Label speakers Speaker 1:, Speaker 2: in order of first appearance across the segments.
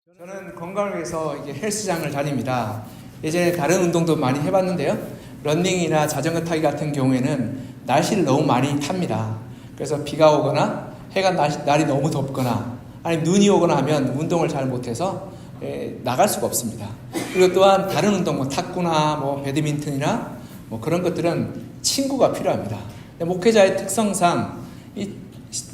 Speaker 1: 저는 건강을 위해서 이게 헬스장을 다닙니다. 예전에 다른 운동도 많이 해봤는데요. 러닝이나 자전거 타기 같은 경우에는 날씨를 너무 많이 탑니다. 그래서 비가 오거나 날이 너무 덥거나 아니면 눈이 오거나 하면 운동을 잘 못해서 나갈 수가 없습니다. 그리고 또한 다른 운동, 탁구나 배드민턴이나 그런 것들은 친구가 필요합니다. 목회자의 특성상 이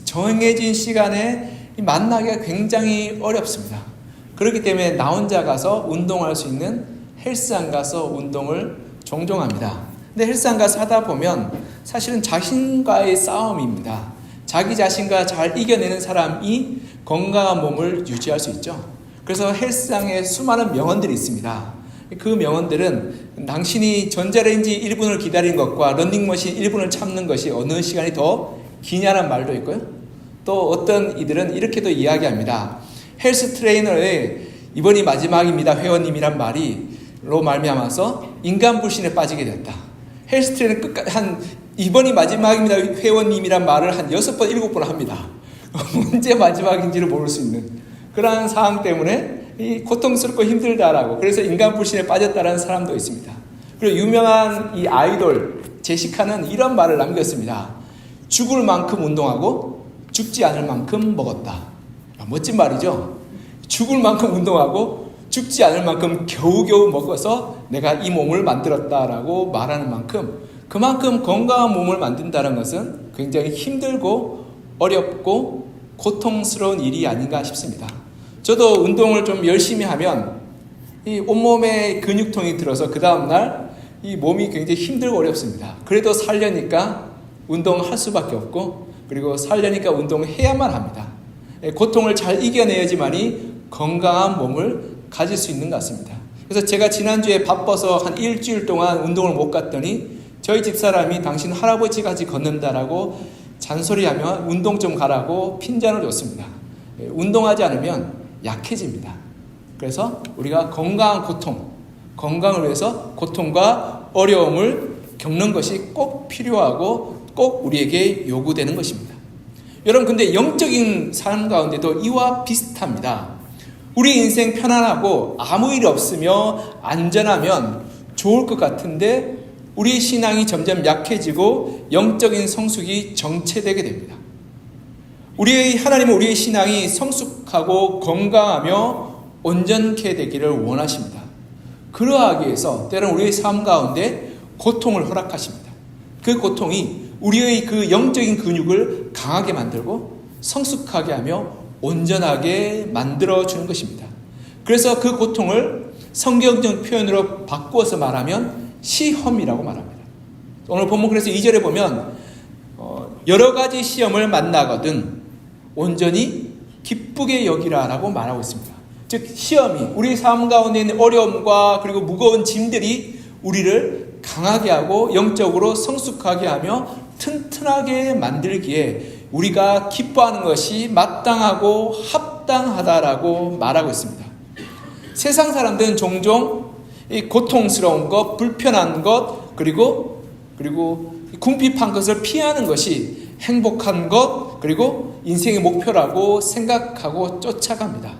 Speaker 1: 정해진 시간에 만나기가 굉장히 어렵습니다. 그렇기 때문에 나 혼자 가서 운동할 수 있는 헬스장 가서 운동을 종종 합니다. 근데 헬스장 가서 하다 보면 사실은 자신과의 싸움입니다. 자기 자신과 잘 이겨내는 사람이 건강한 몸을 유지할 수 있죠. 그래서 헬스장에 수많은 명언들이 있습니다. 그 명언들은 당신이 전자레인지 1분을 기다리는 것과 러닝머신 1분을 참는 것이 어느 시간이 더 기냐는 말도 있고요. 또 어떤 이들은 이렇게도 이야기합니다. 헬스 트레이너의 이번이 마지막입니다 회원님이란 말이로 말미암아서 인간 불신에 빠지게 됐다. 헬스 트레이너 끝까지 이번이 마지막입니다 회원님이란 말을 한 6번 7번 합니다. 언제 마지막인지를 모를 수 있는 그러한 상황 때문에 고통스럽고 힘들다라고, 그래서 인간 불신에 빠졌다라는 사람도 있습니다. 그리고 유명한 이 아이돌 제시카는 이런 말을 남겼습니다. 죽을 만큼 운동하고 죽지 않을 만큼 먹었다. 멋진 말이죠. 죽을 만큼 운동하고 죽지 않을 만큼 겨우겨우 먹어서 내가 이 몸을 만들었다라고 말하는 만큼, 그만큼 건강한 몸을 만든다는 것은 굉장히 힘들고 어렵고 고통스러운 일이 아닌가 싶습니다. 저도 운동을 좀 열심히 하면 이 온몸에 근육통이 들어서 그 다음날 이 몸이 굉장히 힘들고 어렵습니다. 그래도 살려니까 운동할 수밖에 없고, 그리고 살려니까 운동을 해야만 합니다. 고통을 잘 이겨내야지만이 건강한 몸을 가질 수 있는 것 같습니다. 그래서 제가 지난주에 바빠서 한 일주일 동안 운동을 못 갔더니 저희 집사람이 당신 할아버지까지 걷는다라고 잔소리하며 운동 좀 가라고 핀잔을 줬습니다. 운동하지 않으면 약해집니다. 그래서 우리가 건강을 위해서 고통과 어려움을 겪는 것이 꼭 필요하고 꼭 우리에게 요구되는 것입니다. 여러분, 근데 영적인 삶 가운데도 이와 비슷합니다. 우리 인생 편안하고 아무 일 없으며 안전하면 좋을 것 같은데 우리 신앙이 점점 약해지고 영적인 성숙이 정체되게 됩니다. 하나님은 우리의 신앙이 성숙하고 건강하며 온전케 되기를 원하십니다. 그러하기 위해서 때로는 우리의 삶 가운데 고통을 허락하십니다. 그 고통이 우리의 그 영적인 근육을 강하게 만들고 성숙하게 하며 온전하게 만들어주는 것입니다. 그래서 그 고통을 성경적 표현으로 바꾸어서 말하면 시험이라고 말합니다. 오늘 본문 그래서 2절에 보면 여러 가지 시험을 만나거든 온전히 기쁘게 여기라라고 말하고 있습니다. 즉 시험이 우리 삶 가운데 있는 어려움과 그리고 무거운 짐들이 우리를 강하게 하고 영적으로 성숙하게 하며 튼튼하게 만들기에 우리가 기뻐하는 것이 마땅하고 합당하다라고 말하고 있습니다. 세상 사람들은 종종 이 고통스러운 것, 불편한 것, 그리고 궁핍한 것을 피하는 것이 행복한 것, 그리고 인생의 목표라고 생각하고 쫓아갑니다.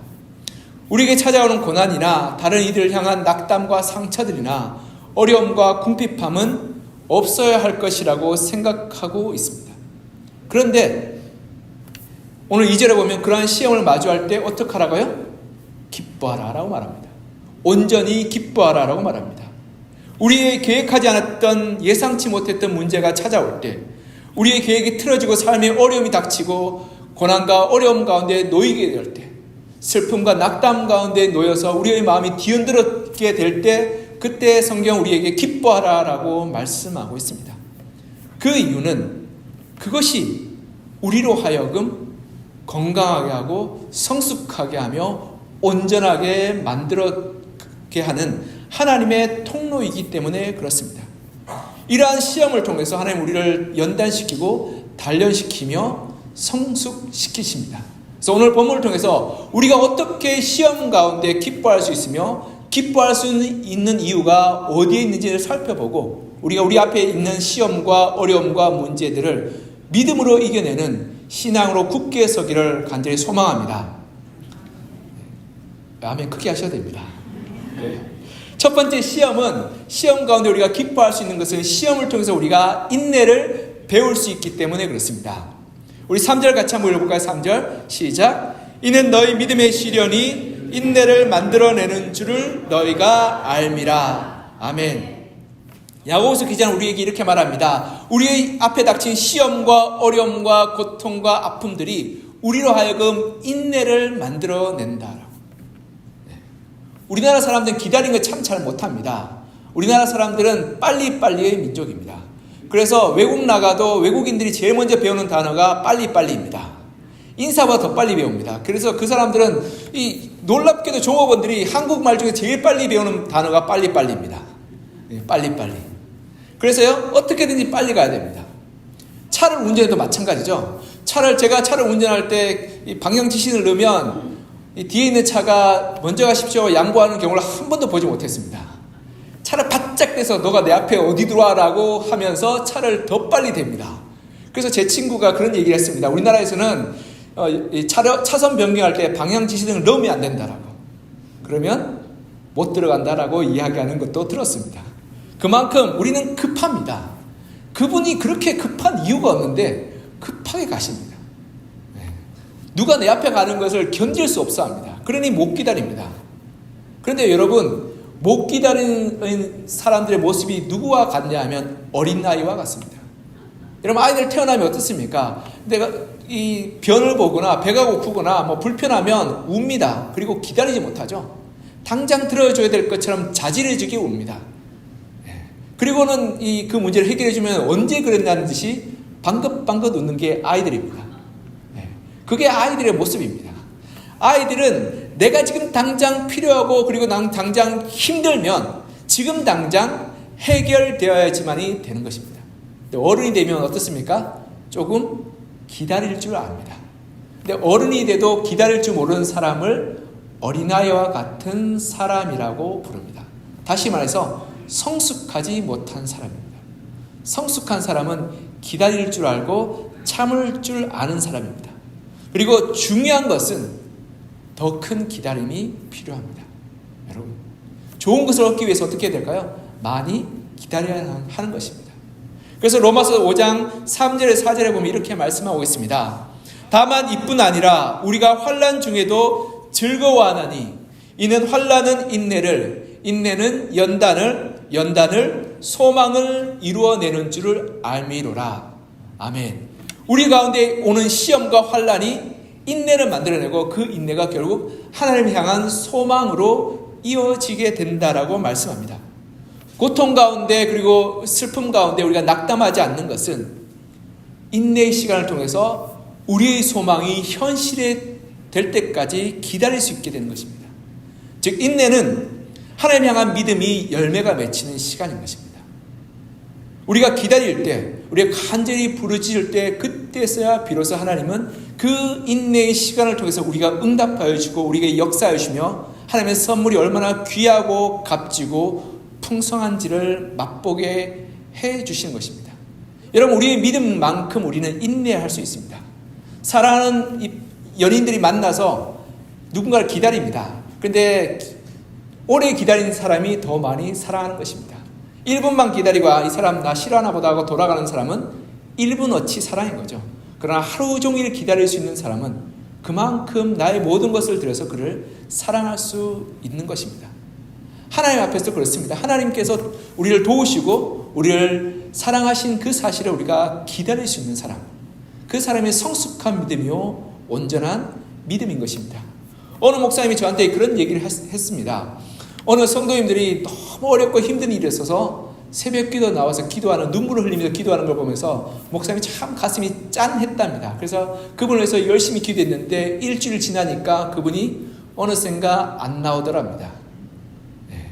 Speaker 1: 우리에게 찾아오는 고난이나 다른 이들을 향한 낙담과 상처들이나 어려움과 궁핍함은 없어야 할 것이라고 생각하고 있습니다. 그런데 오늘 2절에 보면 그러한 시험을 마주할 때 어떻게 하라고요? 기뻐하라 라고 말합니다. 온전히 기뻐하라 라고 말합니다. 우리의 계획하지 않았던 예상치 못했던 문제가 찾아올 때, 우리의 계획이 틀어지고 삶의 어려움이 닥치고 고난과 어려움 가운데 놓이게 될 때, 슬픔과 낙담 가운데 놓여서 우리의 마음이 뒤흔들게 될 때, 그때 성경 우리에게 기뻐하라 라고 말씀하고 있습니다. 그 이유는 그것이 우리로 하여금 건강하게 하고 성숙하게 하며 온전하게 만들게 하는 하나님의 통로이기 때문에 그렇습니다. 이러한 시험을 통해서 하나님 우리를 연단시키고 단련시키며 성숙시키십니다. 그래서 오늘 본문을 통해서 우리가 어떻게 시험 가운데 기뻐할 수 있으며 기뻐할 수 있는 이유가 어디에 있는지를 살펴보고 우리가 우리 앞에 있는 시험과 어려움과 문제들을 믿음으로 이겨내는 신앙으로 굳게 서기를 간절히 소망합니다. 아멘 크게 하셔야 됩니다. 네. 첫 번째 시험은 시험 가운데 우리가 기뻐할 수 있는 것은 시험을 통해서 우리가 인내를 배울 수 있기 때문에 그렇습니다. 우리 3절 같이 한번 읽어볼까요? 3절 시작. 이는 너희 믿음의 시련이 인내를 만들어내는 줄을 너희가 알미라. 아멘. 야고보서 기자는 우리에게 이렇게 말합니다. 우리 앞에 닥친 시험과 어려움과 고통과 아픔들이 우리로 하여금 인내를 만들어낸다. 우리나라 사람들은 기다리는 거 참 잘 못합니다. 우리나라 사람들은 빨리빨리의 민족입니다. 그래서 외국 나가도 외국인들이 제일 먼저 배우는 단어가 빨리빨리입니다. 인사보다 더 빨리 배웁니다. 그래서 그 사람들은 이 놀랍게도 종업원들이 한국말 중에 제일 빨리 배우는 단어가 빨리빨리입니다. 빨리빨리. 그래서요, 어떻게든지 빨리 가야 됩니다. 차를 운전해도 마찬가지죠. 제가 차를 운전할 때 이 방향 지시를 넣으면 이 뒤에 있는 차가 먼저 가십시오 양보하는 경우를 한 번도 보지 못했습니다. 차를 바짝 대서 너가 내 앞에 어디 들어와라고 하면서 차를 더 빨리 댑니다. 그래서 제 친구가 그런 얘기를 했습니다. 우리나라에서는 차선 변경할 때 방향 지시등을 넣으면 안 된다라고. 그러면 못 들어간다라고 이야기하는 것도 들었습니다. 그만큼 우리는 급합니다. 그분이 그렇게 급한 이유가 없는데 급하게 가십니다. 누가 내 앞에 가는 것을 견딜 수 없어 합니다. 그러니 못 기다립니다. 그런데 여러분, 못 기다리는 사람들의 모습이 누구와 같냐 하면 어린아이와 같습니다. 여러분, 아이들 태어나면 어떻습니까? 내가 이 변을 보거나 배가 고프거나 뭐 불편하면 웁니다. 그리고 기다리지 못하죠. 당장 들어줘야 될 것처럼 자질해지게 웁니다. 그리고는 그 문제를 해결해주면 언제 그랬냐는 듯이 방긋방긋 웃는 게 아이들입니다. 그게 아이들의 모습입니다. 아이들은 내가 지금 당장 필요하고 그리고 난 당장 힘들면 지금 당장 해결되어야지만이 되는 것입니다. 어른이 되면 어떻습니까? 조금 기다릴 줄 압니다. 근데 어른이 돼도 기다릴 줄 모르는 사람을 어린아이와 같은 사람이라고 부릅니다. 다시 말해서 성숙하지 못한 사람입니다. 성숙한 사람은 기다릴 줄 알고 참을 줄 아는 사람입니다. 그리고 중요한 것은 더 큰 기다림이 필요합니다. 여러분, 좋은 것을 얻기 위해서 어떻게 해야 될까요? 많이 기다려야 하는 것입니다. 그래서 로마서 5장 3절에 4절에 보면 이렇게 말씀하고 있습니다. 다만 이뿐 아니라 우리가 환난 중에도 즐거워하나니 이는 환난은 인내를, 인내는 연단을 소망을 이루어내는 줄을 알미로라. 아멘. 우리 가운데 오는 시험과 환난이 인내를 만들어내고 그 인내가 결국 하나님을 향한 소망으로 이어지게 된다라고 말씀합니다. 고통 가운데 그리고 슬픔 가운데 우리가 낙담하지 않는 것은 인내의 시간을 통해서 우리의 소망이 현실이 될 때까지 기다릴 수 있게 되는 것입니다. 즉 인내는 하나님 향한 믿음이 열매가 맺히는 시간인 것입니다. 우리가 기다릴 때, 우리가 간절히 부르짖을 때 그때서야 비로소 하나님은 그 인내의 시간을 통해서 우리가 응답하여 주고 우리에게 역사하여 주며 하나님의 선물이 얼마나 귀하고 값지고 풍성한지를 맛보게 해 주시는 것입니다. 여러분, 우리의 믿음만큼 우리는 인내할 수 있습니다. 사랑하는 연인들이 만나서 누군가를 기다립니다. 그런데 오래 기다리는 사람이 더 많이 사랑하는 것입니다. 1분만 기다리고 이 사람 나 싫어하나 보다 하고 돌아가는 사람은 1분어치 사랑인 거죠. 그러나 하루 종일 기다릴 수 있는 사람은 그만큼 나의 모든 것을 들여서 그를 사랑할 수 있는 것입니다. 하나님 앞에서 그렇습니다. 하나님께서 우리를 도우시고 우리를 사랑하신 그 사실을 우리가 기다릴 수 있는 사람, 그 사람의 성숙한 믿음이요 온전한 믿음인 것입니다. 어느 목사님이 저한테 그런 얘기를 했습니다. 어느 성도님들이 너무 어렵고 힘든 일이 있어서 새벽 기도 나와서 기도하는, 눈물을 흘리면서 기도하는 걸 보면서 목사님이 참 가슴이 짠했답니다. 그래서 그분을 위해서 열심히 기도했는데 일주일 지나니까 그분이 어느샌가 안 나오더랍니다.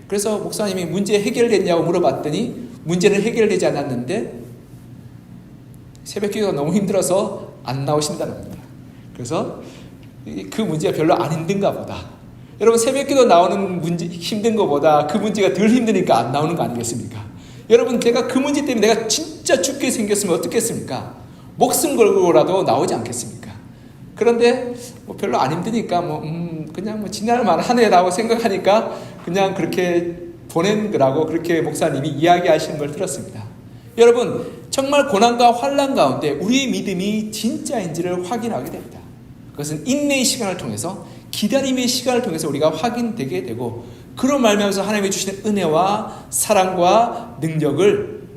Speaker 1: 그래서 목사님이 문제 해결됐냐고 물어봤더니 문제는 해결되지 않았는데 새벽 기도가 너무 힘들어서 안 나오신다는 겁니다. 그래서 그 문제가 별로 안 힘든가 보다. 여러분, 새벽 기도 나오는 문제 힘든 것보다 그 문제가 덜 힘드니까 안 나오는 거 아니겠습니까? 여러분, 내가 그 문제 때문에 내가 진짜 죽게 생겼으면 어떻겠습니까? 목숨 걸고라도 나오지 않겠습니까? 그런데 뭐 별로 안 힘드니까 그냥 뭐 지날만 하네라고 생각하니까 그냥 그렇게 보낸 거라고 그렇게 목사님이 이야기하시는 걸 들었습니다. 여러분, 정말 고난과 환난 가운데 우리의 믿음이 진짜인지를 확인하게 됩니다. 그것은 인내의 시간을 통해서, 기다림의 시간을 통해서 우리가 확인되게 되고, 그로 말미암아서 하나님이 주시는 은혜와 사랑과 능력을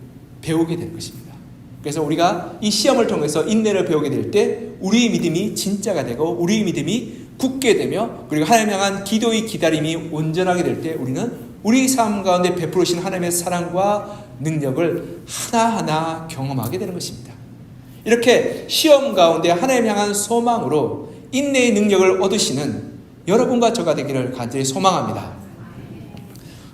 Speaker 1: 배우게 되는 것입니다. 그래서 우리가 이 시험을 통해서 인내를 배우게 될 때 우리의 믿음이 진짜가 되고 우리의 믿음이 굳게 되며, 그리고 하나님 향한 기도의 기다림이 온전하게 될 때 우리는 우리 삶 가운데 베푸시는 하나님의 사랑과 능력을 하나하나 경험하게 되는 것입니다. 이렇게 시험 가운데 하나님 향한 소망으로 인내의 능력을 얻으시는 여러분과 저가 되기를 간절히 소망합니다.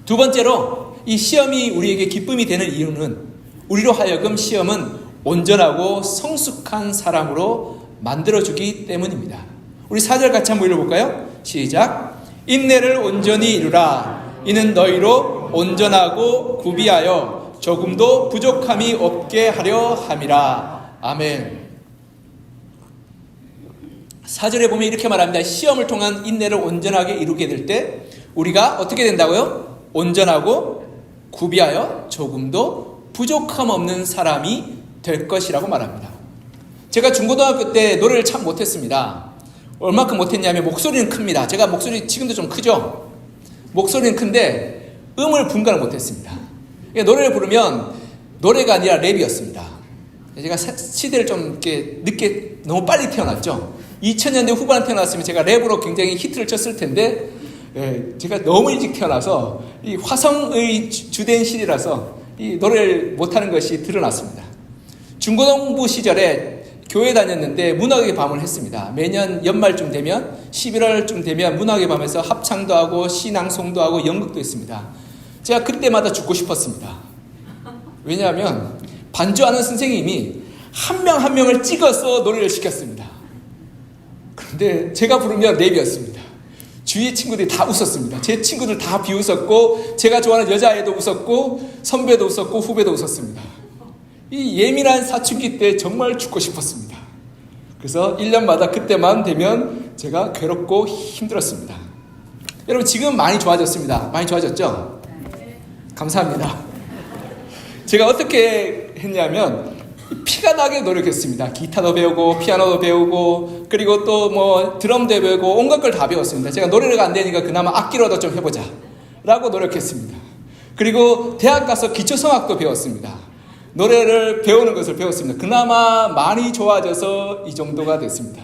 Speaker 1: 두 번째로, 이 시험이 우리에게 기쁨이 되는 이유는 우리로 하여금 시험은 온전하고 성숙한 사람으로 만들어주기 때문입니다. 우리 4절 같이 한번 읽어볼까요? 시작. 인내를 온전히 이루라. 이는 너희로 온전하고 구비하여 조금도 부족함이 없게 하려 함이라. 아멘. 4절에 보면 이렇게 말합니다. 시험을 통한 인내를 온전하게 이루게 될 때 우리가 어떻게 된다고요? 온전하고 구비하여 조금도 부족함 없는 사람이 될 것이라고 말합니다. 제가 중고등학교 때 노래를 참 못했습니다. 얼마큼 못했냐면 목소리는 큽니다. 제가 목소리 지금도 좀 크죠? 목소리는 큰데 음을 분간을 못했습니다. 노래를 부르면 노래가 아니라 랩이었습니다. 제가 시대를 좀 이렇게 늦게 너무 빨리 태어났죠. 2000년대 후반에 태어났으면 제가 랩으로 굉장히 히트를 쳤을 텐데, 제가 너무 일찍 태어나서 이 화성의 주된 시대라서 이 노래를 못하는 것이 드러났습니다. 중고등부 시절에 교회 다녔는데 문학의 밤을 했습니다. 매년 연말쯤 되면 11월쯤 되면 문학의 밤에서 합창도 하고 시낭송도 하고 연극도 했습니다. 제가 그때마다 죽고 싶었습니다. 왜냐하면 반주하는 선생님이 한 명 한 명을 찍어서 노래를 시켰습니다. 그런데 제가 부르면 랩이었습니다. 주위의 친구들이 다 웃었습니다. 제 친구들 다 비웃었고, 제가 좋아하는 여자애도 웃었고, 선배도 웃었고, 후배도 웃었습니다. 이 예민한 사춘기 때 정말 죽고 싶었습니다. 그래서 1년마다 그때만 되면 제가 괴롭고 힘들었습니다. 여러분, 지금 많이 좋아졌습니다. 많이 좋아졌죠? 감사합니다. 제가 어떻게 했냐면 피가 나게 노력했습니다. 기타도 배우고 피아노도 배우고, 그리고 또 뭐 드럼도 배우고 온갖 걸 다 배웠습니다. 제가 노래가 안 되니까 그나마 악기로도 좀 해보자 라고 노력했습니다. 그리고 대학 가서 기초성악도 배웠습니다. 노래를 배우는 것을 배웠습니다. 그나마 많이 좋아져서 이 정도가 됐습니다.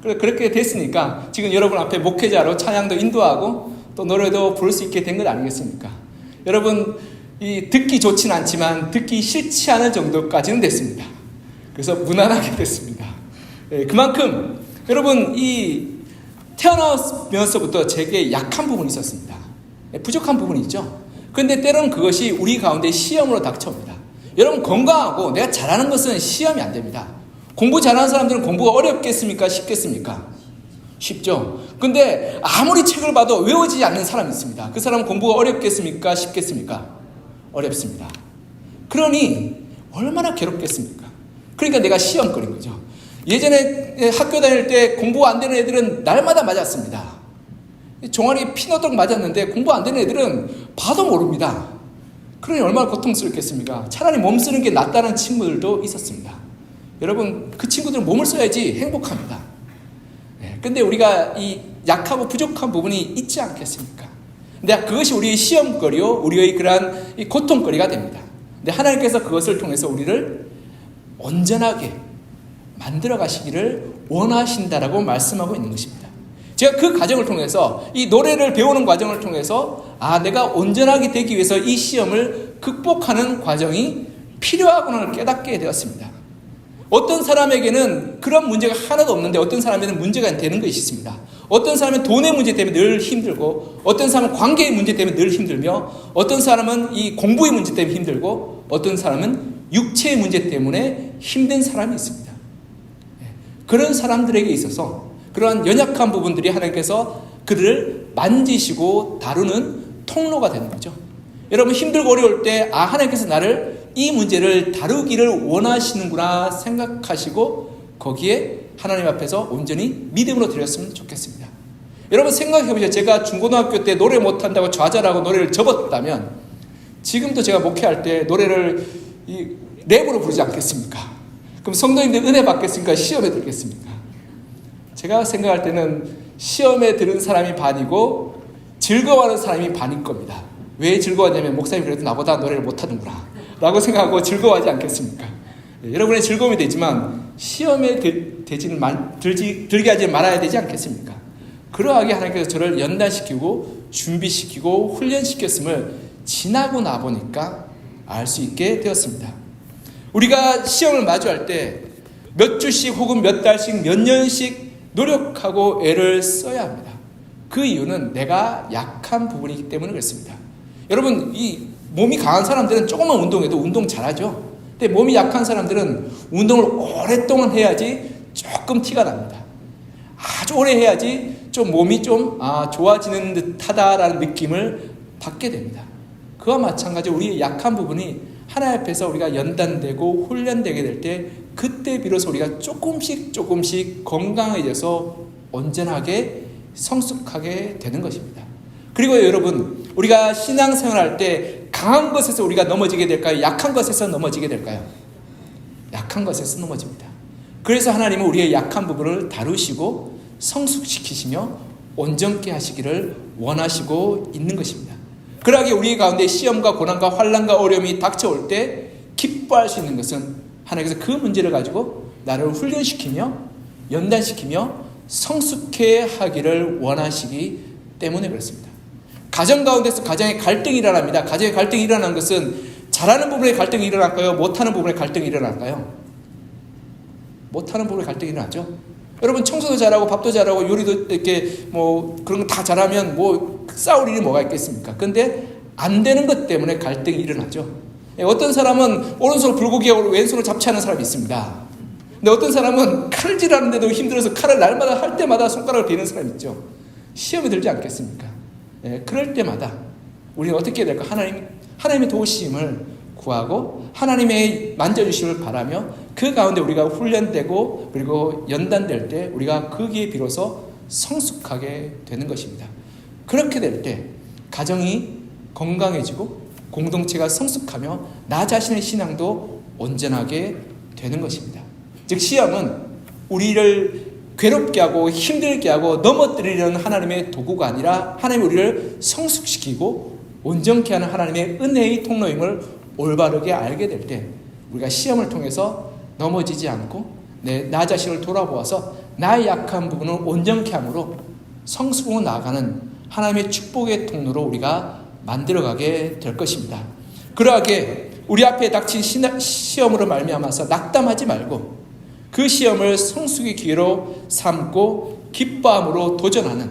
Speaker 1: 그렇게 됐으니까 지금 여러분 앞에 목회자로 찬양도 인도하고 또 노래도 부를 수 있게 된 것 아니겠습니까? 여러분, 이 듣기 좋진 않지만 듣기 싫지 않은 정도까지는 됐습니다. 그래서 무난하게 됐습니다. 그만큼 여러분, 이 태어나면서부터 제게 약한 부분이 있었습니다. 부족한 부분이 있죠. 그런데 때로는 그것이 우리 가운데 시험으로 닥쳐옵니다. 여러분, 건강하고 내가 잘하는 것은 시험이 안 됩니다. 공부 잘하는 사람들은 공부가 어렵겠습니까? 쉽겠습니까? 쉽죠. 근데 아무리 책을 봐도 외워지지 않는 사람이 있습니다. 그 사람은 공부가 어렵겠습니까? 쉽겠습니까? 어렵습니다. 그러니 얼마나 괴롭겠습니까? 그러니까 내가 시험거린 거죠. 예전에 학교 다닐 때 공부 안 되는 애들은 날마다 맞았습니다. 종아리에 피너덕 맞았는데 공부 안 되는 애들은 봐도 모릅니다. 그러니 얼마나 고통스럽겠습니까? 차라리 몸 쓰는 게 낫다는 친구들도 있었습니다. 여러분, 그 친구들은 몸을 써야지 행복합니다. 근데 우리가 이 약하고 부족한 부분이 있지 않겠습니까? 근데 그것이 우리의 시험거리요, 우리의 그러한 이 고통거리가 됩니다. 근데 하나님께서 그것을 통해서 우리를 온전하게 만들어 가시기를 원하신다라고 말씀하고 있는 것입니다. 제가 그 과정을 통해서, 이 노래를 배우는 과정을 통해서 내가 온전하게 되기 위해서 이 시험을 극복하는 과정이 필요하구나를 깨닫게 되었습니다. 어떤 사람에게는 그런 문제가 하나도 없는데 어떤 사람에게는 문제가 되는 것이 있습니다. 어떤 사람은 돈의 문제 때문에 늘 힘들고, 어떤 사람은 관계의 문제 때문에 늘 힘들며, 어떤 사람은 이 공부의 문제 때문에 힘들고, 어떤 사람은 육체의 문제 때문에 힘든 사람이 있습니다. 그런 사람들에게 있어서 그러한 연약한 부분들이 하나님께서 그를 만지시고 다루는 통로가 되는 거죠. 여러분, 힘들고 어려울 때 하나님께서 나를 이 문제를 다루기를 원하시는구나 생각하시고 거기에 하나님 앞에서 온전히 믿음으로 드렸으면 좋겠습니다. 여러분 생각해 보세요. 제가 중고등학교 때 노래 못한다고 좌절하고 노래를 접었다면 지금도 제가 목회할 때 노래를 랩으로 부르지 않겠습니까? 그럼 성도님들 은혜 받겠습니까? 시험에 들겠습니까? 제가 생각할 때는 시험에 들은 사람이 반이고 즐거워하는 사람이 반일 겁니다. 왜 즐거웠냐면 목사님 그래도 나보다 노래를 못하는구나 라고 생각하고 즐거워하지 않겠습니까? 여러분의 즐거움이 되지만 시험에 들게 하지 말아야 되지 않겠습니까? 그러하게 하나님께서 저를 연단시키고 준비시키고 훈련시켰음을 지나고 나보니까 알 수 있게 되었습니다. 우리가 시험을 마주할 때 몇 주씩 혹은 몇 달씩 몇 년씩 노력하고 애를 써야 합니다. 그 이유는 내가 약한 부분이기 때문에 그렇습니다. 여러분, 이 몸이 강한 사람들은 조금만 운동해도 운동 잘하죠. 근데 몸이 약한 사람들은 운동을 오랫동안 해야지 조금 티가 납니다. 아주 오래 해야지 좀 몸이 좀 좋아지는 듯하다라는 느낌을 받게 됩니다. 그와 마찬가지로 우리의 약한 부분이 하나님 앞에서 우리가 연단되고 훈련되게 될 때 그때 비로소 우리가 조금씩 건강해져서 온전하게 성숙하게 되는 것입니다. 그리고 여러분, 우리가 신앙생활할 때 강한 것에서 우리가 넘어지게 될까요? 약한 것에서 넘어지게 될까요? 약한 것에서 넘어집니다. 그래서 하나님은 우리의 약한 부분을 다루시고 성숙시키시며 온전케 하시기를 원하시고 있는 것입니다. 그러하게 우리 가운데 시험과 고난과 환난과 어려움이 닥쳐올 때 기뻐할 수 있는 것은 하나님께서 그 문제를 가지고 나를 훈련시키며 연단시키며 성숙해 하기를 원하시기 때문에 그렇습니다. 가정 가운데서 가정의 갈등이 일어납니다. 가정의 갈등이 일어나는 것은 잘하는 부분에 갈등이 일어날까요? 못하는 부분에 갈등이 일어날까요? 못하는 부분에 갈등이 일어나죠. 여러분, 청소도 잘하고 밥도 잘하고 요리도 이렇게 그런 거 다 잘하면 싸울 일이 뭐가 있겠습니까? 근데 안 되는 것 때문에 갈등이 일어나죠. 어떤 사람은 오른손으로 불고기하고 왼손으로 잡채하는 사람이 있습니다. 근데 어떤 사람은 칼질하는데도 힘들어서 칼을 날마다 할 때마다 손가락을 베는 사람이 있죠. 시험에 들지 않겠습니까? 그럴 때마다 우리는 어떻게 해야 될까? 하나님의 도우심을 구하고 하나님의 만져주심을 바라며 그 가운데 우리가 훈련되고 그리고 연단될 때 우리가 거기에 비로소 성숙하게 되는 것입니다. 그렇게 될 때 가정이 건강해지고 공동체가 성숙하며 나 자신의 신앙도 온전하게 되는 것입니다. 즉 시험은 우리를 괴롭게 하고 힘들게 하고 넘어뜨리려는 하나님의 도구가 아니라 하나님이 우리를 성숙시키고 온전케 하는 하나님의 은혜의 통로임을 올바르게 알게 될 때 우리가 시험을 통해서 넘어지지 않고 나 자신을 돌아보아서 나의 약한 부분을 온전케 함으로 성숙으로 나아가는 하나님의 축복의 통로로 우리가 만들어가게 될 것입니다. 그러하게 우리 앞에 닥친 시험으로 말미암아서 낙담하지 말고 그 시험을 성숙의 기회로 삼고 기뻐함으로 도전하는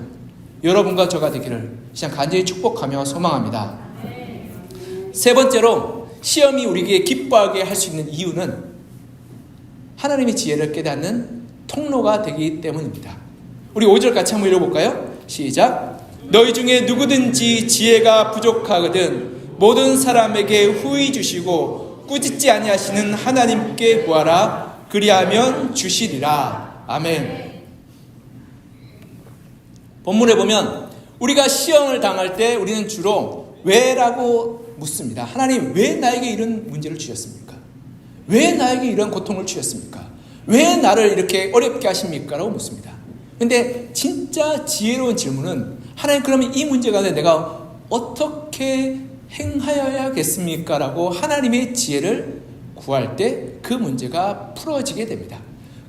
Speaker 1: 여러분과 저가 되기를 시간 간절히 축복하며 소망합니다. 세 번째로 시험이 우리에게 기뻐하게 할 수 있는 이유는 하나님의 지혜를 깨닫는 통로가 되기 때문입니다. 우리 5절 같이 한번 읽어볼까요? 시작. 너희 중에 누구든지 지혜가 부족하거든 모든 사람에게 후히 주시고 꾸짖지 아니하시는 하나님께 구하라. 그리하면 주시리라. 아멘. 본문에 보면 우리가 시험을 당할 때 우리는 주로 왜라고 묻습니다. 하나님, 왜 나에게 이런 문제를 주셨습니까? 왜 나에게 이런 고통을 주셨습니까? 왜 나를 이렇게 어렵게 하십니까? 라고 묻습니다. 근데 진짜 지혜로운 질문은 하나님, 그러면 이 문제가 내가 어떻게 행하여야겠습니까? 라고 하나님의 지혜를 구할 때 그 문제가 풀어지게 됩니다.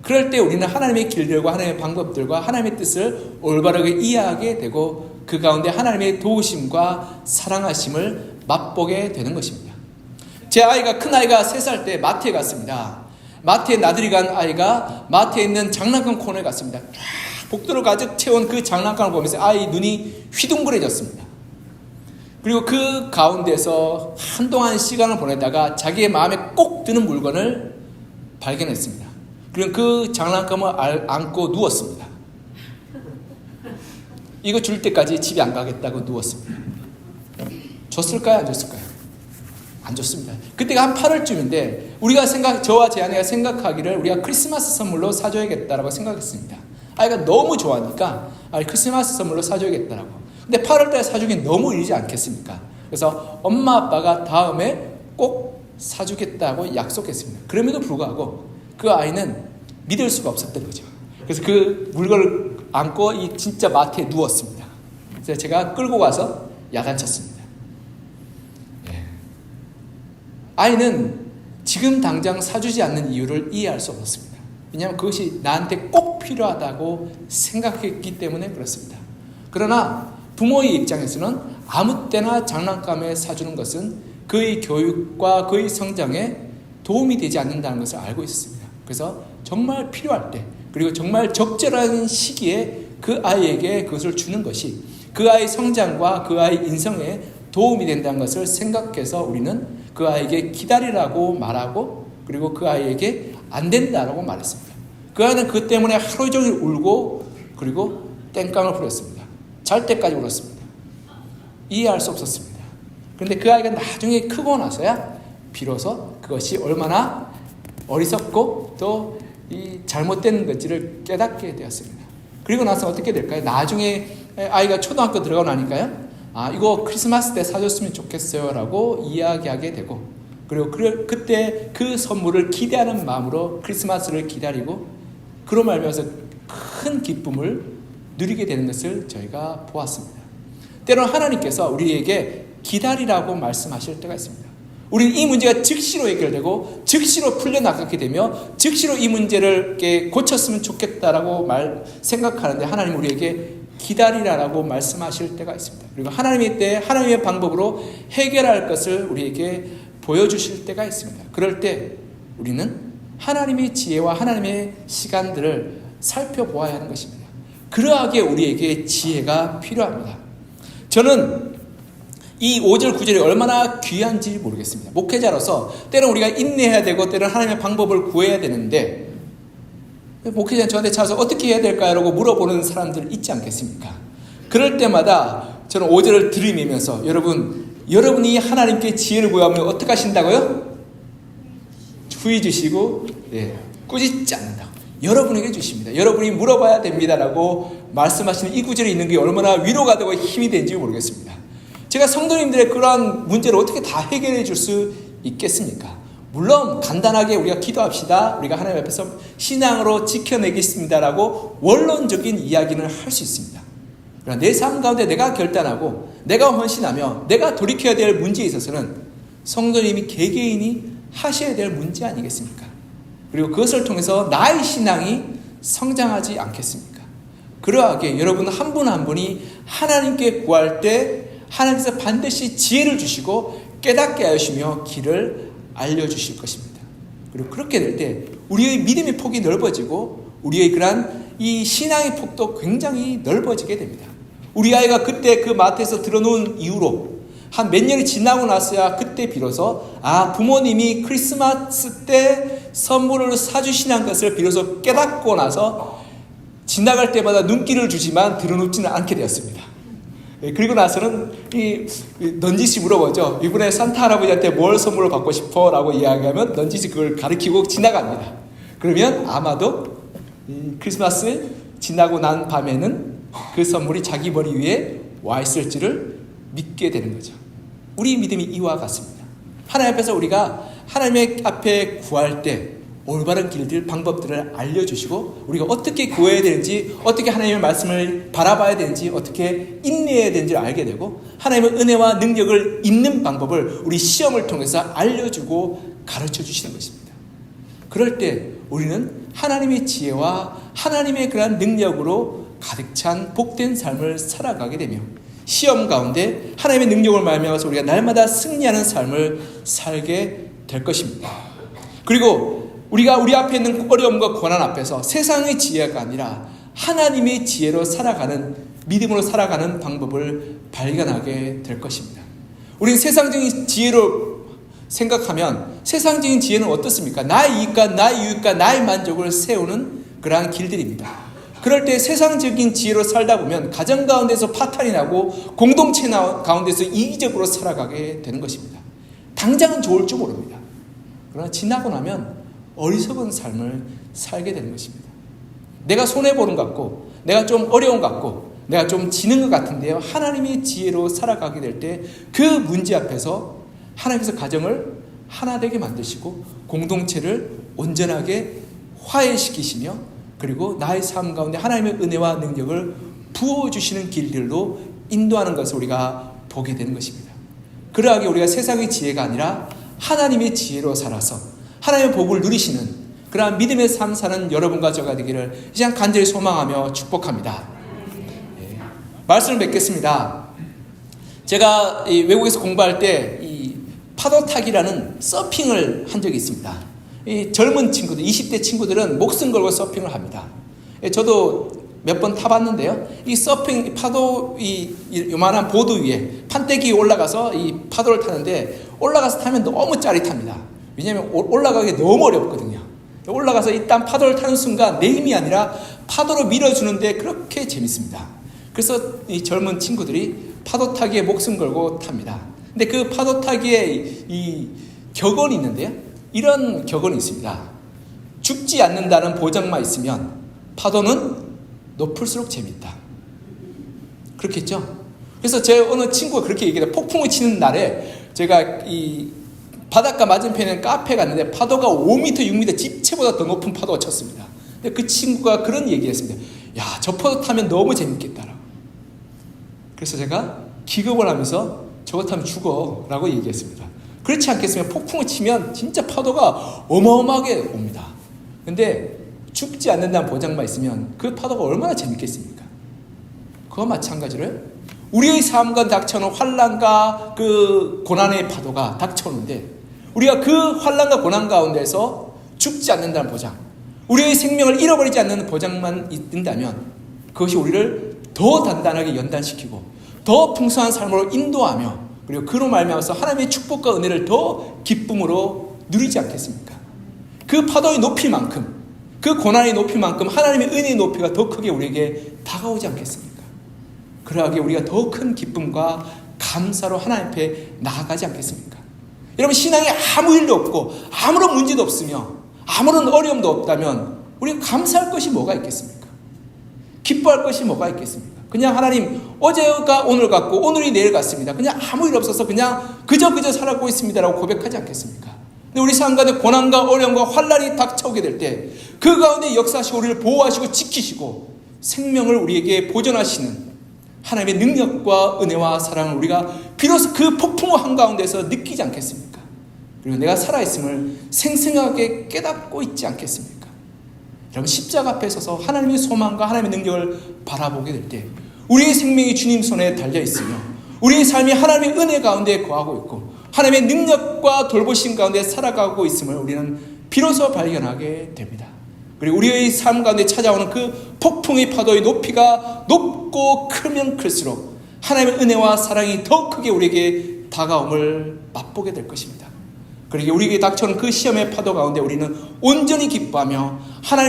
Speaker 1: 그럴 때 우리는 하나님의 길들과 하나님의 방법들과 하나님의 뜻을 올바르게 이해하게 되고 그 가운데 하나님의 도우심과 사랑하심을 맛보게 되는 것입니다. 제 아이가, 큰 아이가 3살 때 마트에 갔습니다. 마트에 나들이 간 아이가 마트에 있는 장난감 코너에 갔습니다. 복도를 가득 채운 그 장난감을 보면서 아이 눈이 휘둥그레졌습니다. 그리고 그 가운데서 한동안 시간을 보내다가 자기의 마음에 꼭 드는 물건을 발견했습니다. 그리고 그 장난감을 안고 누웠습니다. 이거 줄 때까지 집에 안 가겠다고 누웠습니다. 줬을까요? 안 줬을까요? 안 줬습니다. 그때가 한 8월쯤인데 저와 제 아내가 생각하기를 우리가 크리스마스 선물로 사줘야겠다라고 생각했습니다. 아이가 너무 좋아하니까 크리스마스 선물로 사줘야겠다라고. 근데 8월 달에 사주긴 너무 이르지 않겠습니까? 그래서 엄마 아빠가 다음에 꼭 사주겠다고 약속했습니다. 그럼에도 불구하고 그 아이는 믿을 수가 없었던 거죠. 그래서 그 물건을 안고 이 진짜 마트에 누웠습니다. 그래서 제가 끌고 가서 야단쳤습니다. 아이는 지금 당장 사주지 않는 이유를 이해할 수 없었습니다. 왜냐하면 그것이 나한테 꼭 필요하다고 생각했기 때문에 그렇습니다. 그러나 부모의 입장에서는 아무 때나 장난감에 사주는 것은 그의 교육과 그의 성장에 도움이 되지 않는다는 것을 알고 있었습니다. 그래서 정말 필요할 때, 그리고 정말 적절한 시기에 그 아이에게 그것을 주는 것이 그 아이의 성장과 그 아이의 인성에 도움이 된다는 것을 생각해서 우리는 그 아이에게 기다리라고 말하고, 그리고 그 아이에게 안 된다라고 말했습니다. 그 아이는 그 때문에 하루 종일 울고, 그리고 땡깡을 부렸습니다. 잘 때까지 울었습니다. 이해할 수 없었습니다. 그런데 그 아이가 나중에 크고 나서야 비로소 그것이 얼마나 어리석고 또 이 잘못된 건지를 깨닫게 되었습니다. 그리고 나서 어떻게 될까요? 나중에 아이가 초등학교 들어가고 나니까요, 이거 크리스마스 때 사줬으면 좋겠어요 라고 이야기하게 되고, 그리고 그때 그 선물을 기대하는 마음으로 크리스마스를 기다리고, 그로 말미암아서 큰 기쁨을 누리게 되는 것을 저희가 보았습니다. 때로는 하나님께서 우리에게 기다리라고 말씀하실 때가 있습니다. 우리는 이 문제가 즉시로 해결되고 즉시로 풀려나가게 되며 즉시로 이 문제를 고쳤으면 좋겠다라고 생각하는데, 하나님은 우리에게 기다리라라고 말씀하실 때가 있습니다. 그리고 하나님의 때 하나님의 방법으로 해결할 것을 우리에게 보여주실 때가 있습니다. 그럴 때 우리는 하나님의 지혜와 하나님의 시간들을 살펴보아야 하는 것입니다. 그러하기에 우리에게 지혜가 필요합니다. 저는 이 5절 9절이 얼마나 귀한지 모르겠습니다. 목회자로서 때로는 우리가 인내해야 되고 때로는 하나님의 방법을 구해야 되는데, 목회자는 저한테 찾아서 어떻게 해야 될까요? 라고 물어보는 사람들 있지 않겠습니까? 그럴 때마다 저는 5절을 들이밀면서 여러분이 하나님께 지혜를 구하면 어떻게 하신다고요? 후히 주시고 꾸짖지 않는다고 여러분에게 주십니다. 여러분이 물어봐야 됩니다라고 말씀하시는 이 구절에 있는 게 얼마나 위로가 되고 힘이 되는지 모르겠습니다. 제가 성도님들의 그러한 문제를 어떻게 다 해결해 줄 수 있겠습니까? 물론 간단하게 우리가 기도합시다, 우리가 하나님 앞에서 신앙으로 지켜내겠습니다라고 원론적인 이야기는 할 수 있습니다. 그러나 내 삶 가운데 내가 결단하고 내가 헌신하며 내가 돌이켜야 될 문제에 있어서는 성도님이 개개인이 하셔야 될 문제 아니겠습니까? 그리고 그것을 통해서 나의 신앙이 성장하지 않겠습니까? 그러하게 여러분 한 분 한 분이 하나님께 구할 때 하나님께서 반드시 지혜를 주시고 깨닫게 하시며 길을 알려주실 것입니다. 그리고 그렇게 될 때 우리의 믿음의 폭이 넓어지고 우리의 그러한 이 신앙의 폭도 굉장히 넓어지게 됩니다. 우리 아이가 그때 그 마트에서 들어놓은 이후로 한 몇 년이 지나고 나서야 그때 비로소 부모님이 크리스마스 때 선물을 사주시는 것을 비로소 깨닫고 나서 지나갈 때마다 눈길을 주지만 들어놓지는 않게 되었습니다. 그리고 나서는 넌지시 물어보죠. 이번에 산타 할아버지한테 뭘 선물을 받고 싶어? 라고 이야기하면 넌지시 그걸 가리키고 지나갑니다. 그러면 아마도 크리스마스 지나고 난 밤에는 그 선물이 자기 머리 위에 와 있을지를 믿게 되는 거죠. 우리 믿음이 이와 같습니다. 하나님 앞에서 우리가 하나님의 앞에 구할 때 올바른 길들, 방법들을 알려주시고 우리가 어떻게 구해야 되는지, 어떻게 하나님의 말씀을 바라봐야 되는지, 어떻게 인내해야 되는지를 알게 되고 하나님의 은혜와 능력을 잊는 방법을 우리 시험을 통해서 알려주고 가르쳐 주시는 것입니다. 그럴 때 우리는 하나님의 지혜와 하나님의 그러한 능력으로 가득 찬 복된 삶을 살아가게 되며 시험 가운데 하나님의 능력을 말미암아서 우리가 날마다 승리하는 삶을 살게 될 것입니다. 그리고 우리가 우리 앞에 있는 어려움과 고난 앞에서 세상의 지혜가 아니라 하나님의 지혜로 살아가는, 믿음으로 살아가는 방법을 발견하게 될 것입니다. 우리는 세상적인 지혜로 생각하면 세상적인 지혜는 어떻습니까? 나의 이익과 나의 유익과 나의 만족을 세우는 그러한 길들입니다. 그럴 때 세상적인 지혜로 살다 보면 가정 가운데서 파탄이 나고 공동체 가운데서 이기적으로 살아가게 되는 것입니다. 당장은 좋을 줄 모릅니다. 그러나 지나고 나면 어리석은 삶을 살게 되는 것입니다. 내가 손해보는 것 같고 내가 좀 어려운 것 같고 내가 좀 지는 것 같은데요, 하나님의 지혜로 살아가게 될 때 그 문제 앞에서 하나님께서 가정을 하나 되게 만드시고 공동체를 온전하게 화해시키시며 그리고 나의 삶 가운데 하나님의 은혜와 능력을 부어주시는 길들로 인도하는 것을 우리가 보게 되는 것입니다. 그러하게 우리가 세상의 지혜가 아니라 하나님의 지혜로 살아서 하나님의 복을 누리시는 그러한 믿음의 삶 사는 여러분과 저가 되기를 이 시간 간절히 소망하며 축복합니다. 말씀을 맺겠습니다. 제가 외국에서 공부할 때 이 파도 타기라는 서핑을 한 적이 있습니다. 이 젊은 친구들, 20대 친구들은 목숨 걸고 서핑을 합니다. 저도 몇 번 타봤는데요. 이 서핑, 파도, 요만한 보드 위에 판때기 위에 올라가서 이 파도를 타는데 올라가서 타면 너무 짜릿합니다. 왜냐하면 올라가기 너무 어렵거든요. 올라가서 일단 파도를 타는 순간 내 힘이 아니라 파도로 밀어주는데 그렇게 재밌습니다. 그래서 이 젊은 친구들이 파도 타기에 목숨 걸고 탑니다. 근데 그 파도 타기에 이 격언이 있는데요. 이런 격언이 있습니다. 죽지 않는다는 보장만 있으면 파도는 높을수록 재밌다. 그렇겠죠? 그래서 제 어느 친구가 그렇게 얘기해요. 폭풍을 치는 날에 제가 이 바닷가 맞은편에 카페에 갔는데 파도가 5m, 6m 집채보다 더 높은 파도가 쳤습니다. 근데 그 친구가 그런 얘기를 했습니다. 야, 저 파도 타면 너무 재밌겠다라고. 그래서 제가 기겁을 하면서 저거 타면 죽어 라고 얘기했습니다. 그렇지 않겠으면 폭풍을 치면 진짜 파도가 어마어마하게 옵니다. 근데 죽지 않는다는 보장만 있으면 그 파도가 얼마나 재밌겠습니까? 그와 마찬가지로 우리의 삶과 닥쳐오는 환난과 그 고난의 파도가 닥쳐오는데 우리가 그 환난과 고난 가운데서 죽지 않는다는 보장, 우리의 생명을 잃어버리지 않는 보장만 있다면 그것이 우리를 더 단단하게 연단시키고 더 풍성한 삶으로 인도하며 그리고 그로 말미암아서 하나님의 축복과 은혜를 더 기쁨으로 누리지 않겠습니까? 그 파도의 높이만큼, 그 고난의 높이만큼 하나님의 은혜의 높이가 더 크게 우리에게 다가오지 않겠습니까? 그러하게 우리가 더 큰 기쁨과 감사로 하나님 앞에 나아가지 않겠습니까? 여러분, 신앙에 아무 일도 없고 아무런 문제도 없으며 아무런 어려움도 없다면 우리가 감사할 것이 뭐가 있겠습니까? 기뻐할 것이 뭐가 있겠습니까? 그냥 하나님, 어제가 오늘 같고 오늘이 내일 같습니다. 그냥 아무 일 없어서 그냥 그저 살아가고 있습니다라고 고백하지 않겠습니까? 근데 우리 삶 가운데 고난과 어려움과 환난이 닥쳐오게 될 때 그 가운데 역사하시고 우리를 보호하시고 지키시고 생명을 우리에게 보존하시는 하나님의 능력과 은혜와 사랑을 우리가 비로소 그 폭풍우 한가운데서 느끼지 않겠습니까? 그리고 내가 살아있음을 생생하게 깨닫고 있지 않겠습니까? 여러분, 십자가 앞에 서서 하나님의 소망과 하나님의 능력을 바라보게 될 때 우리의 생명이 주님 손에 달려있으며 우리의 삶이 하나님의 은혜 가운데 거하고 있고 하나님의 능력과 돌보심 가운데 살아가고 있음을 우리는 비로소 발견하게 됩니다. 그리고 우리의 삶 가운데 찾아오는 그 폭풍의 파도의 높이가 높고 크면 클수록 하나님의 은혜와 사랑이 더 크게 우리에게 다가옴을 맛보게 될 것입니다. 그리고 우리에게 닥쳐오는 그 시험의 파도 가운데 우리는 온전히 기뻐하며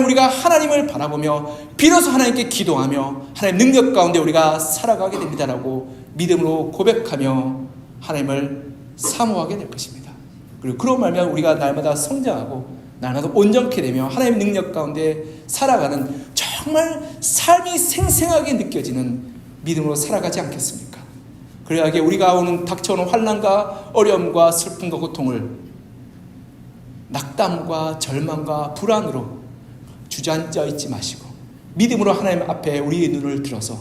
Speaker 1: 우리가 하나님을 바라보며 비로소 하나님께 기도하며 하나님 능력 가운데 우리가 살아가게 됩니다라고 믿음으로 고백하며 하나님을 사모하게 될 것입니다. 그리고 그로 말미암아 우리가 날마다 성장하고 날마다 온전케 되며 하나님의 능력 가운데 살아가는 정말 삶이 생생하게 느껴지는 믿음으로 살아가지 않겠습니까? 그래야게 우리가 닥쳐오는 환난과 어려움과 슬픔과 고통을 낙담과 절망과 불안으로 주저앉아 있지 마시고 믿음으로 하나님 앞에 우리의 눈을 들어서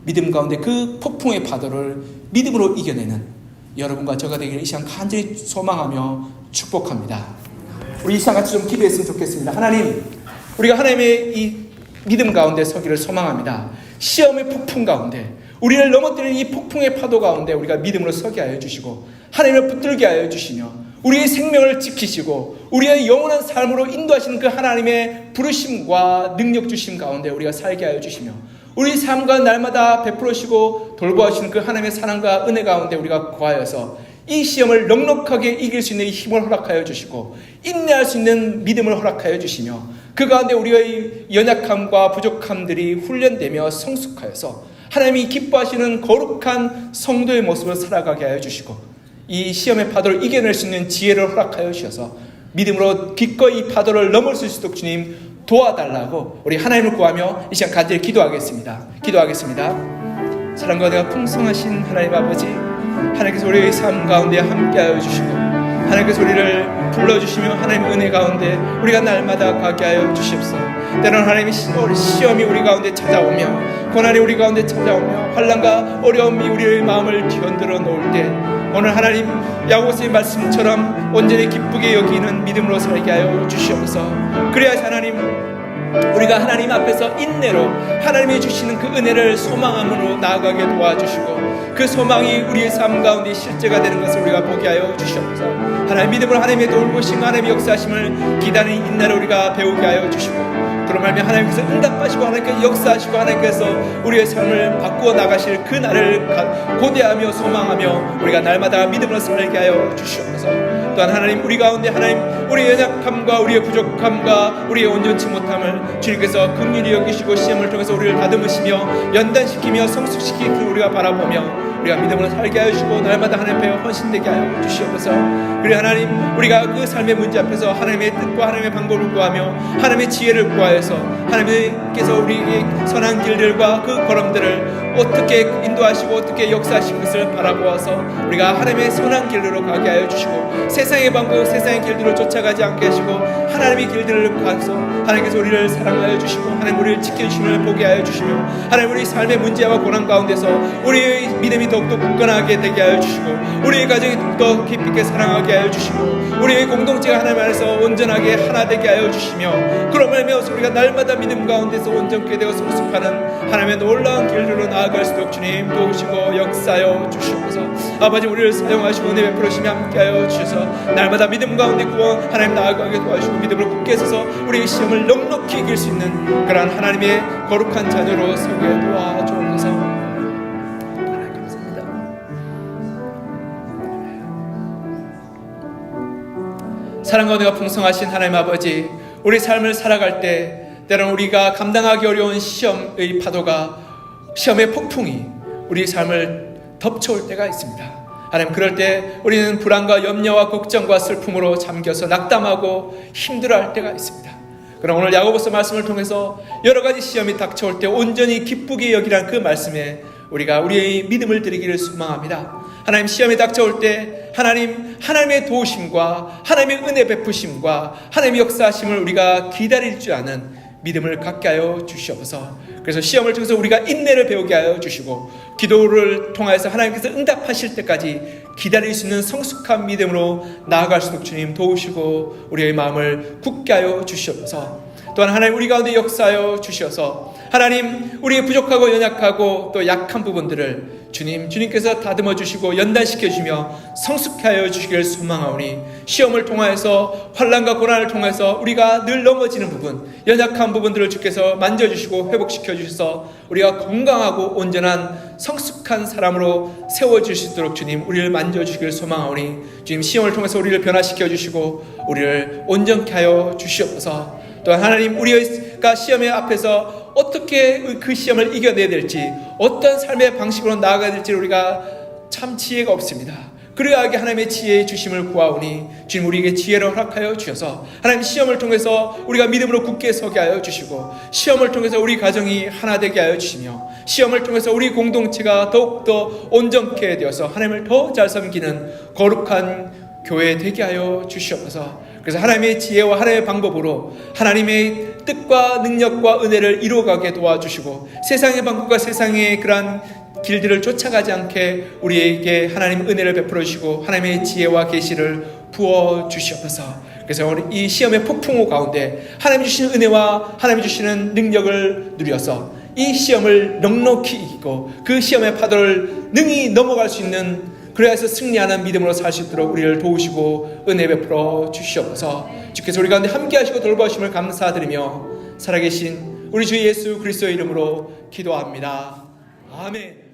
Speaker 1: 믿음 가운데 그 폭풍의 파도를 믿음으로 이겨내는 여러분과 저가 되기를 이 시간 간절히 소망하며 축복합니다. 우리 이 시간 같이 좀 기도했으면 좋겠습니다. 하나님, 우리가 하나님의 이 믿음 가운데 서기를 소망합니다. 시험의 폭풍 가운데 우리를 넘어뜨리는 이 폭풍의 파도 가운데 우리가 믿음으로 서게 하여 주시고 하나님을 붙들게 하여 주시며 우리의 생명을 지키시고 우리의 영원한 삶으로 인도하시는 그 하나님의 부르심과 능력 주심 가운데 우리가 살게 하여 주시며 우리 삶과 날마다 베풀으시고 돌보아주시는 그 하나님의 사랑과 은혜 가운데 우리가 거하여서 이 시험을 넉넉하게 이길 수 있는 힘을 허락하여 주시고 인내할 수 있는 믿음을 허락하여 주시며 그 가운데 우리의 연약함과 부족함들이 훈련되며 성숙하여서 하나님이 기뻐하시는 거룩한 성도의 모습을 살아가게 하여 주시고 이 시험의 파도를 이겨낼 수 있는 지혜를 허락하여 주셔서 믿음으로 기꺼이 이 파도를 넘을 수 있도록 주님 도와달라고 우리 하나님을 구하며 이 시간 간절히 기도하겠습니다. 사랑과 은혜가 풍성하신 하나님 아버지, 하나님께서 우리의 삶 가운데 함께하여 주시고 하나님께서 우리를 불러주시며 하나님의 은혜 가운데 우리가 날마다 가게 하여 주시옵소서. 때로는 하나님의 시험이 우리 가운데 찾아오며 고난이 우리 가운데 찾아오며 환난과 어려움이 우리의 마음을 뒤흔들어 놓을 때 오늘 하나님 야고보서의 말씀처럼 온전히 기쁘게 여기는 믿음으로 살게 하여 주시옵소서. 그래야 하나님 우리가 하나님 앞에서 인내로 하나님이 주시는 그 은혜를 소망함으로 나아가게 도와주시고 그 소망이 우리의 삶 가운데 실제가 되는 것을 우리가 보게 하여 주시옵소서. 하나님 믿음으로 하나님의 돌보심 하나님의 역사하심을 기다리는 인내를 우리가 배우게 하여 주시고 그런 말며 하나님께서 응답하시고 하나님께서 역사하시고 하나님께서 우리의 삶을 바꾸어 나가실 그 날을 고대하며 소망하며 우리가 날마다 믿음으로 살게 하여 주시옵소서. 또한 하나님 우리 가운데 하나님 우리의 연약함과 우리의 부족함과 우리의 온전치 못함을 주님께서 긍휼히 여기시고 시험을 통해서 우리를 다듬으시며 연단시키며 성숙시키고 우리가 바라보며 우리가 믿음으로 살게 하여 주시고 날마다 하나님 앞에 헌신되게 하여 주시옵소서. 그리고 하나님 우리가 그 삶의 문제 앞에서 하나님의 뜻과 하나님의 방법을 구하며 하나님의 지혜를 구하여서 하나님께서 우리에게 선한 길들과 그 걸음들을 어떻게 인도하시고 어떻게 역사하신 것을 바라보아서 우리가 하나님의 선한 길로 가게 하여 주시고 세상의 방법 세상의 길들로 쫓아가지 않게 하시고 하나님의 길들을 가서 하나님께서 우리를 사랑하여 주시고 하나님 우리를 지켜주심을 보게 하여 주시며 하나님 우리 삶의 문제와 고난 가운데서 우리의 믿음이 더욱더 굳건하게 되게 하여 주시고 우리의 가정이 더욱더 깊이 있게 사랑하게 하여 주시고 우리의 공동체가 하나님 안에서 온전하게 하나 되게 하여 주시며 그런 말미암아서 우리가 날마다 믿음 가운데서 온전케 되어 성숙하는 하나님의 놀라운 길들로 나아갈 수 있도록 주님 도우시고 역사하여 주시옵소서. 아버지 우리를 사용하시고 은혜 베풀으시며 함께하여 주셔서 날마다 믿음 가운데 구원 하나님 나아가게 도와주시고 믿음으로 굳게 서서 우리의 시험을 넉넉히 이길 수 있는 그러한 하나님의 거룩한 자녀로 서게 도와주옵소서. 하나님 감사합니다. 사랑과 은혜가 풍성하신 하나님 아버지, 우리 삶을 살아갈 때 때로는 우리가 감당하기 어려운 시험의 파도가 시험의 폭풍이 우리 삶을 덮쳐올 때가 있습니다. 하나님 그럴 때 우리는 불안과 염려와 걱정과 슬픔으로 잠겨서 낙담하고 힘들어할 때가 있습니다. 그럼 오늘 야고보서 말씀을 통해서 여러 가지 시험이 닥쳐올 때 온전히 기쁘게 여기라는 그 말씀에 우리가 우리의 믿음을 드리기를 소망합니다. 하나님 시험이 닥쳐올 때 하나님의 도우심과 하나님의 은혜 베푸심과 하나님의 역사하심을 우리가 기다릴 줄 아는 믿음을 갖게 하여 주시옵소서. 그래서 시험을 통해서 우리가 인내를 배우게 하여 주시고 기도를 통해서 하나님께서 응답하실 때까지 기다릴 수 있는 성숙한 믿음으로 나아갈 수 있도록 주님 도우시고 우리의 마음을 굳게 하여 주시옵소서. 또한 하나님 우리 가운데 역사하여 주셔서 하나님 우리의 부족하고 연약하고 또 약한 부분들을 주님께서 다듬어 주시고 연단시켜 주시며 성숙해 하여 주시기를 소망하오니 시험을 통하여서 환난과 고난을 통해서 우리가 늘 넘어지는 부분 연약한 부분들을 주께서 만져주시고 회복시켜 주셔서 우리가 건강하고 온전한 성숙한 사람으로 세워질 수 있도록 주님 우리를 만져주시기를 소망하오니 주님 시험을 통해서 우리를 변화시켜 주시고 우리를 온전케 하여 주시옵소서. 또한 하나님 우리가 시험의 앞에서 어떻게 그 시험을 이겨내야 될지 어떤 삶의 방식으로 나아가야 될지 우리가 참 지혜가 없습니다. 그러하게 하나님의 지혜의 주심을 구하오니 주님 우리에게 지혜를 허락하여 주셔서 하나님 시험을 통해서 우리가 믿음으로 굳게 서게 하여 주시고 시험을 통해서 우리 가정이 하나 되게 하여 주시며 시험을 통해서 우리 공동체가 더욱더 온전케 되어서 하나님을 더 잘 섬기는 거룩한 교회 되게 하여 주시옵소서. 그래서 하나님의 지혜와 하나님의 방법으로 하나님의 뜻과 능력과 은혜를 이루어가게 도와주시고 세상의 방법과 세상의 그러한 길들을 쫓아가지 않게 우리에게 하나님 은혜를 베풀어 주시고 하나님의 지혜와 계시를 부어 주시옵소서. 그래서 우리 이 시험의 폭풍우 가운데 하나님 주시는 은혜와 하나님 주시는 능력을 누려서 이 시험을 넉넉히 이기고 그 시험의 파도를 능히 넘어갈 수 있는 그래서 승리하는 믿음으로 살 수 있도록 우리를 도우시고 은혜 베풀어 주시옵소서. 주께서 우리 가운데 함께 하시고 돌보심을 감사드리며 살아계신 우리 주 예수 그리스도의 이름으로 기도합니다. 아멘.